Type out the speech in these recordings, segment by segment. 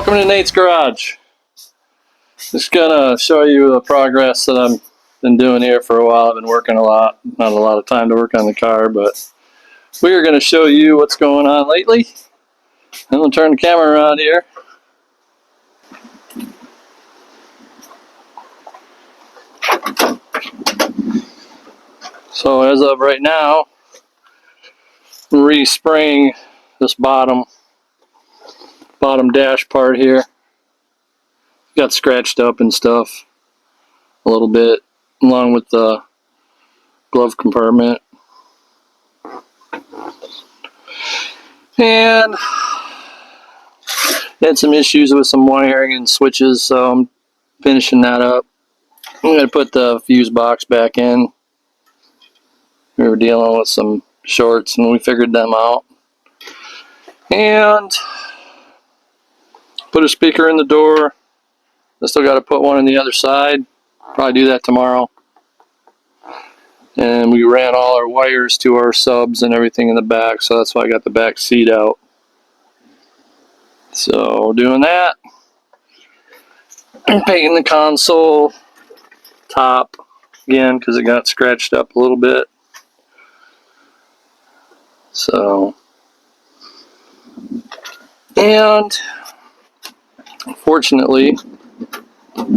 Welcome to Nate's Garage. Just gonna show you the progress that I've been doing here for a while. I've been working a lot, not a lot of time to work on the car, but we are gonna show you what's going on lately. I'm gonna turn the camera around here. So as of right now, I'm re-spraying this bottom dash part here. Got scratched up and stuff a little bit, along with the glove compartment. And had some issues with some wiring and switches, so I'm finishing that up. I'm going to put the fuse box back in. We were dealing with some shorts and we figured them out. And put a speaker in the door. I still got to put one on the other side. Probably do that tomorrow. And we ran all our wires to our subs and everything in the back, so that's why I got the back seat out. So doing that. I'm painting the console top again because it got scratched up a little bit. So, and fortunately,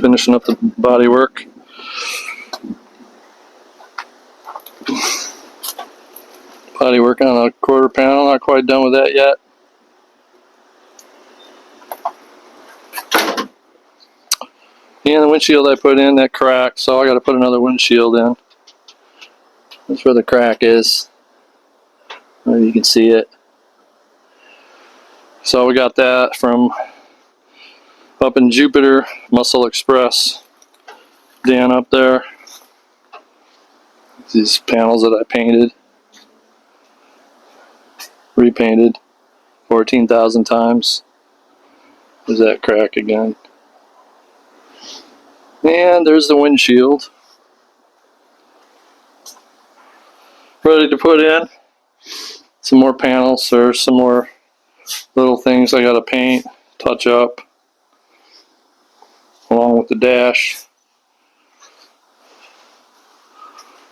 finishing up the body work. Body work on a quarter panel, not quite done with that yet. And the windshield I put in, that cracked, so I got to put another windshield in. That's where the crack is. Maybe you can see it. So we got that from up in Jupiter, Muscle Express. Dan up there. These panels that I painted. Repainted 14,000 times. There's that crack again. And there's the windshield. Ready to put in some more panels or some more little things I gotta paint, touch up, along with the dash.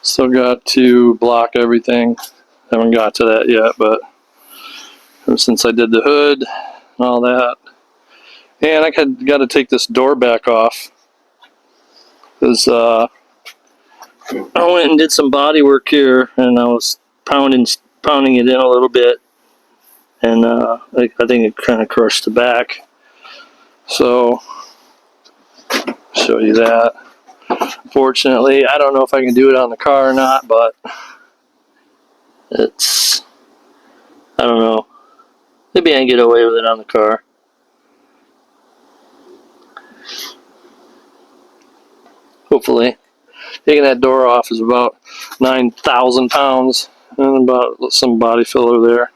Still got to block everything. Haven't got to that yet, but since I did the hood and all that. And I got to take this door back off because I went and did some body work here, and I was pounding it in a little bit, and I think it kind of crushed the back. So show you that. Fortunately, I don't know if I can do it on the car or not, but it's, I don't know. Maybe I can get away with it on the car. Hopefully. Taking that door off is about 9,000 pounds and about some body filler there.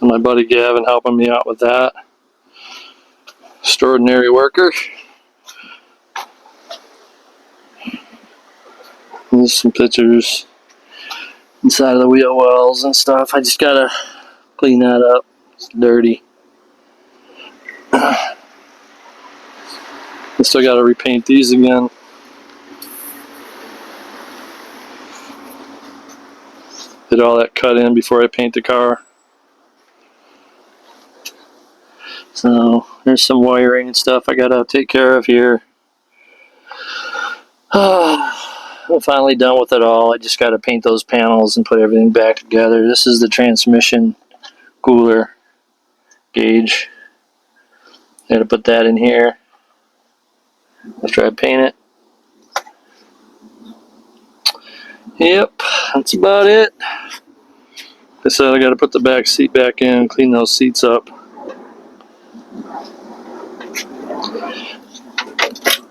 And my buddy Gavin helping me out with that. Extraordinary worker. There's some pictures inside of the wheel wells and stuff. I just gotta clean that up. It's dirty. I still gotta repaint these again. Did all that cut in before I paint the car. So there's some wiring and stuff I gotta take care of here. I'm finally done with it all. I just gotta paint those panels and put everything back together. This is the transmission cooler gauge. Gotta put that in here after I paint it. Yep, that's about it. Like I said, I gotta put the back seat back in, clean those seats up.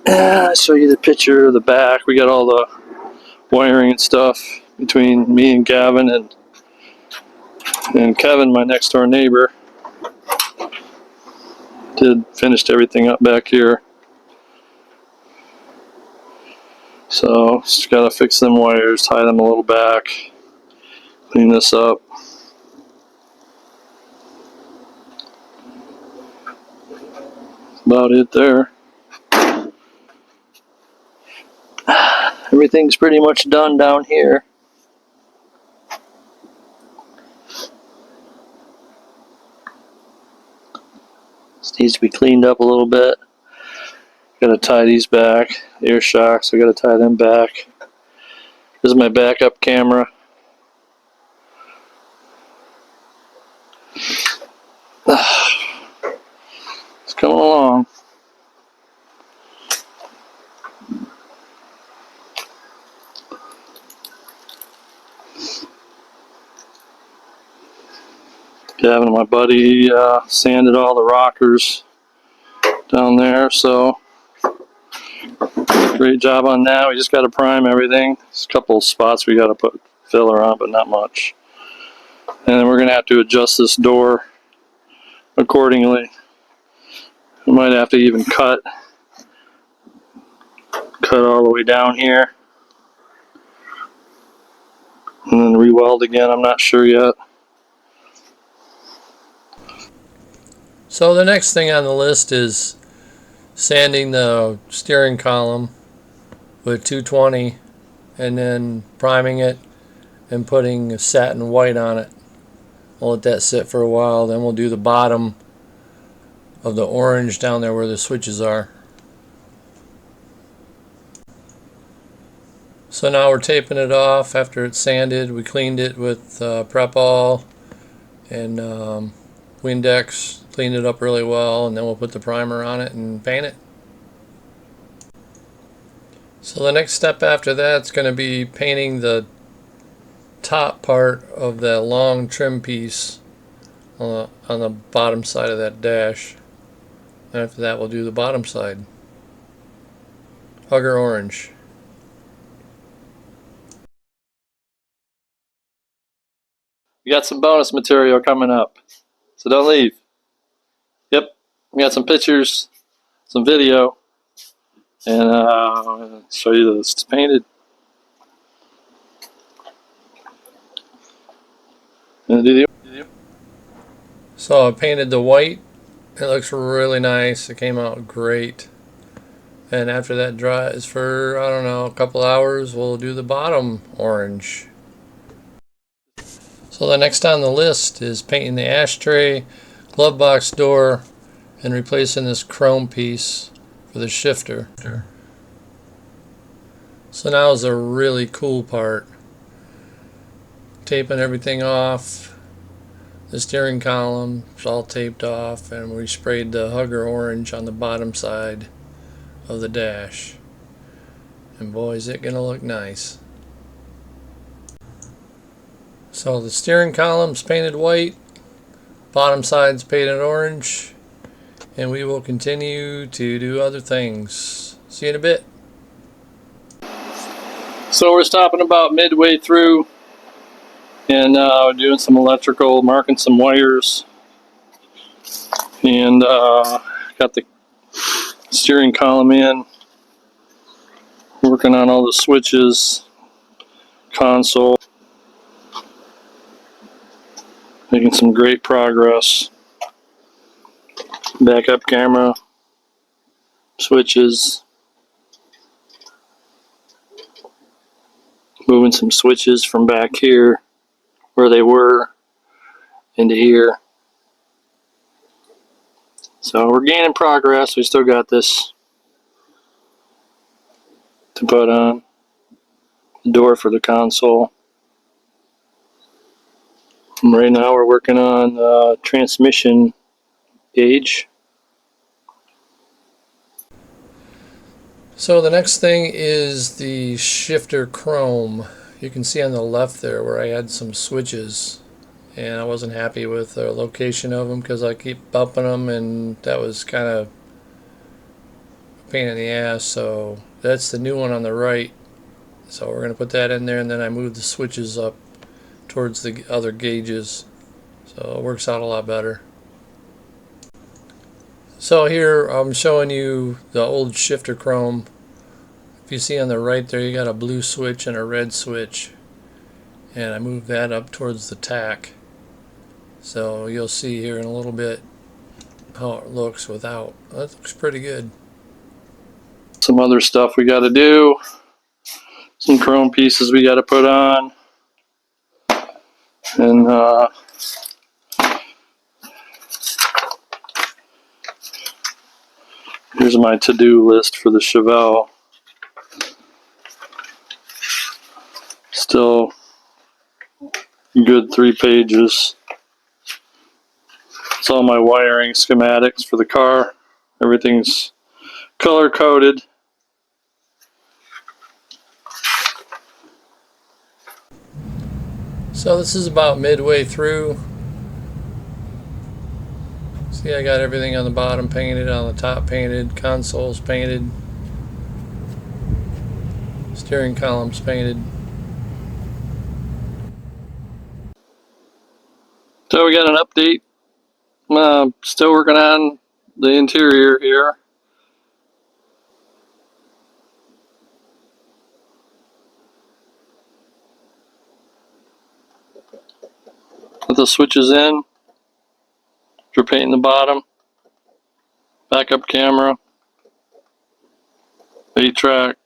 I'll show you the picture of the back. We got all the wiring and stuff between me and Gavin and Kevin, my next door neighbor. Finished everything up back here. So just gotta fix them wires, tie them a little back, clean this up. about it there. Everything's pretty much done down here. This needs to be cleaned up a little bit. Gotta tie these back. Air shocks, I gotta tie them back. This is my backup camera. It's coming along. Gavin and my buddy sanded all the rockers down there, so great job on that. We just got to prime everything. There's a couple of spots we got to put filler on, but not much. And then we're going to have to adjust this door accordingly. We might have to even cut all the way down here and then re-weld again. I'm not sure yet. So the next thing on the list is sanding the steering column with 220 and then priming it and putting satin white on it. We'll let that sit for a while, then we'll do the bottom of the orange down there where the switches are. So now we're taping it off after it's sanded. We cleaned it with Prep All and Windex, cleaned it up really well, and then we'll put the primer on it and paint it. So the next step after that is going to be painting the top part of that long trim piece on the bottom side of that dash. And after that we'll do the bottom side. Hugger orange. We got some bonus material coming up, so don't leave. Yep, we got some pictures, some video, and I'll show you this. It's painted. So I painted the white. It looks really nice. It came out great. And after that dries for, I don't know, a couple hours, we'll do the bottom orange. So the next on the list is painting the ashtray, glove box door, and replacing this chrome piece for the shifter. So now is a really cool part. Taping everything off. The steering column is all taped off, and we sprayed the Hugger orange on the bottom side of the dash. And boy, is it gonna look nice. So the steering column's painted white, bottom side's painted orange, and we will continue to do other things. See you in a bit. So we're stopping about midway through and doing some electrical, marking some wires, and got the steering column in, working on all the switches, console, making some great progress. Backup camera, switches, moving some switches from back here where they were into here. So we're gaining progress. We still got this to put on. The door for the console. And right now we're working on the transmission gauge. So the next thing is the shifter chrome. You can see on the left there where I had some switches, and I wasn't happy with the location of them because I keep bumping them, and that was kind of a pain in the ass. So that's the new one on the right. So we're going to put that in there, and then I moved the switches up towards the other gauges, so it works out a lot better. So here I'm showing you the old shifter chrome. If you see on the right there, you got a blue switch and a red switch, and I moved that up towards the tack. So you'll see here in a little bit how it looks without. That looks pretty good. Some other stuff we got to do. Some chrome pieces we got to put on. And here's my to-do list for the Chevelle. Still good 3 pages. It's all my wiring schematics for the car. Everything's color coded. So this is about midway through. See, I got everything on the bottom painted, on the top painted, consoles painted, steering columns painted. So we got an update. Still working on the interior here. Put the switches in for painting the bottom. Backup camera. 8-track.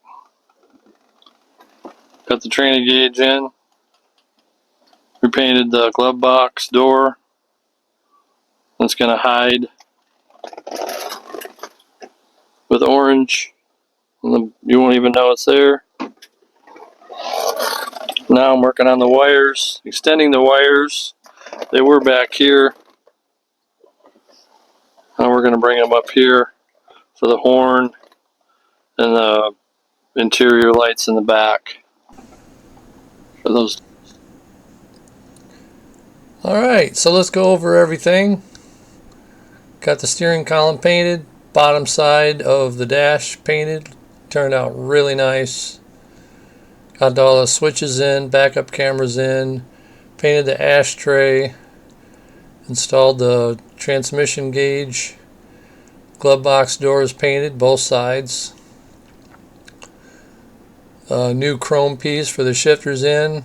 Got the training gauge in. Repainted the glove box door. That's going to hide with orange. You won't even know it's there. Now I'm working on the wires, extending the wires. They were back here. Now we're going to bring them up here for the horn and the interior lights in the back. For those. Alright, so let's go over everything. Got the steering column painted, bottom side of the dash painted. Turned out really nice. Got all the switches in, backup cameras in, painted the ashtray, installed the transmission gauge, glove box doors painted, both sides. New chrome piece for the shifters in.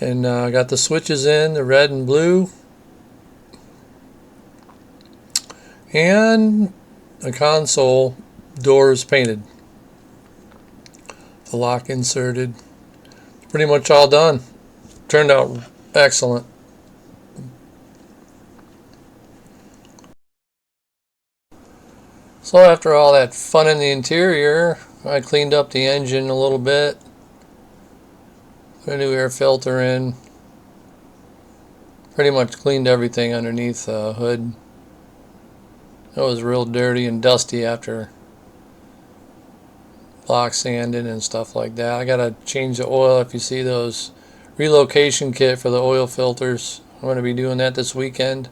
And got the switches in, the red and blue. And the console doors painted. The lock inserted. Pretty much all done. Turned out excellent. So after all that fun in the interior, I cleaned up the engine a little bit. Put a new air filter in. Pretty much cleaned everything underneath the hood. It was real dirty and dusty after block sanding and stuff like that. I gotta change the oil. If you see those relocation kit for the oil filters, I'm going to be doing that this weekend.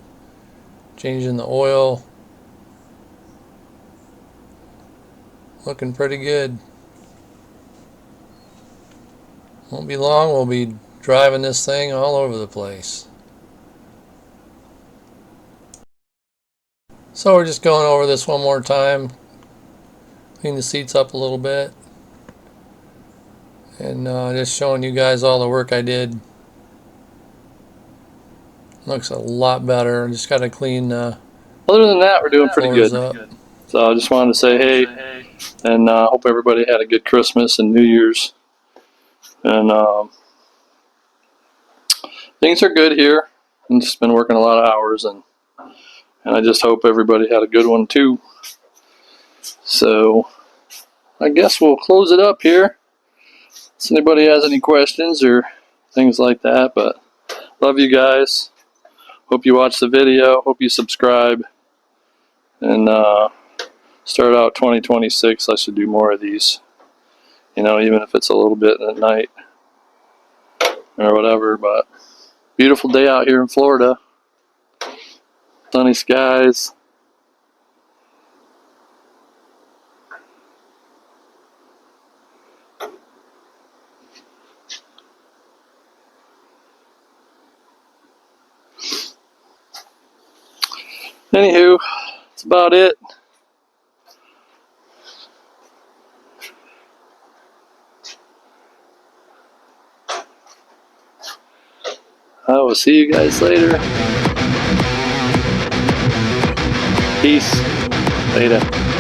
Changing the oil. Looking pretty good. Won't be long, we'll be driving this thing all over the place. So we're just going over this one more time. Clean the seats up a little bit. And just showing you guys all the work I did. Looks a lot better. Just got to clean Other than that, we're doing pretty good. up. So I just wanted to say hey, and hope everybody had a good Christmas and New Year's. And things are good here. I've just been working a lot of hours, and I just hope everybody had a good one too. So I guess we'll close it up here. If anybody has any questions or things like that, but love you guys. Hope you watch the video. Hope you subscribe. And start out 2026. I should do more of these. You know, even if it's a little bit at night or whatever. But beautiful day out here in Florida. Sunny skies. Anywho, that's about it. I will see you guys later. Peace. Later.